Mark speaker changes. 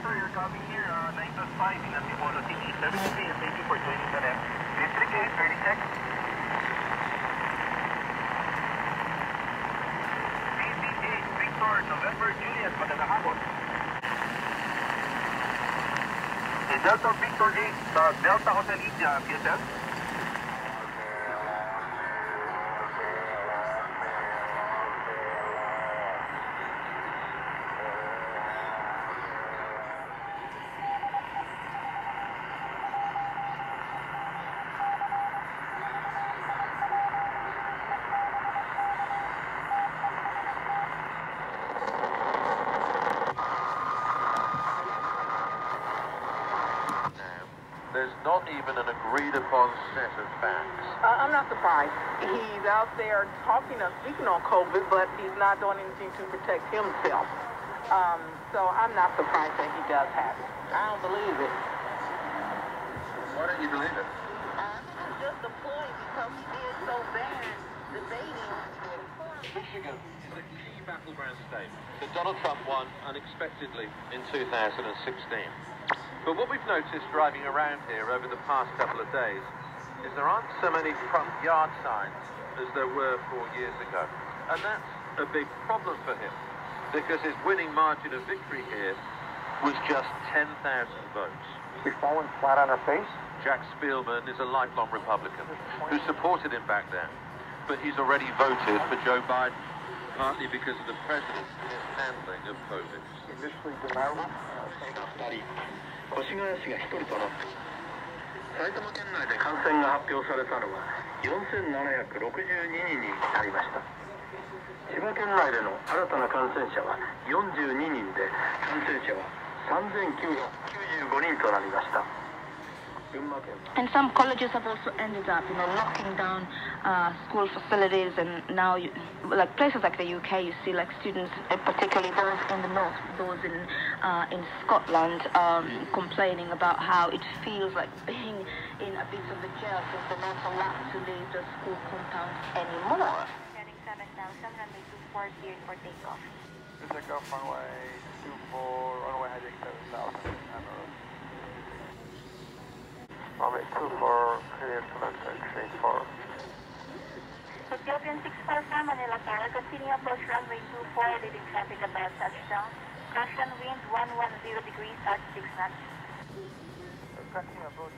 Speaker 1: sir, you're coming here, 9+5 in Antipolo City, 73, and thank you for joining the net. District 8, 36. BB8, Victor, November, Juliet, magandang hapon. Delta Victor 8, Delta Hotel India, PSL.
Speaker 2: There's not even an agreed-upon set of facts.
Speaker 3: I'm not surprised. He's out there speaking on COVID, but he's not doing anything to protect himself. So I'm not surprised that he does have it. I don't believe it.
Speaker 2: Why don't you believe it?
Speaker 3: It's just the point because he is so bad debating.
Speaker 2: Michigan is a key battleground state that Donald Trump won unexpectedly in 2016. But what we've noticed driving around here over the past couple of days is there aren't so many front yard signs as there were 4 years ago. And that's a big problem for him because his winning margin of victory here was just 10,000 votes.
Speaker 1: We've fallen flat on our face.
Speaker 2: Jack Spielman is a lifelong Republican who supported him back then, but he's already voted for Joe Biden, partly because of the president's handling of COVID.
Speaker 1: Initially denied.
Speaker 4: 越谷氏が1人となって埼玉県内で感染が発表されたのは4762人になりました。千葉県内での新たな感染者は42人で感染者は3995人となりました。
Speaker 5: And some colleges have also ended up, locking down school facilities, and now, like places like the UK, you see like students, particularly those in the north, those in Scotland, complaining about how it feels like being in a bit of a jail since they're not allowed to leave the school compound anymore.
Speaker 6: Heading 7000, runway 24, cleared for takeoff.
Speaker 1: Take off runway 24, runway heading 7000. Runway 24, clear to landing 34.
Speaker 6: Ethiopian 645 Manila Tower, continue approach runway 24, leading traffic about touchdown. Caution wind 110 degrees, at 6 knots.
Speaker 1: Continue approach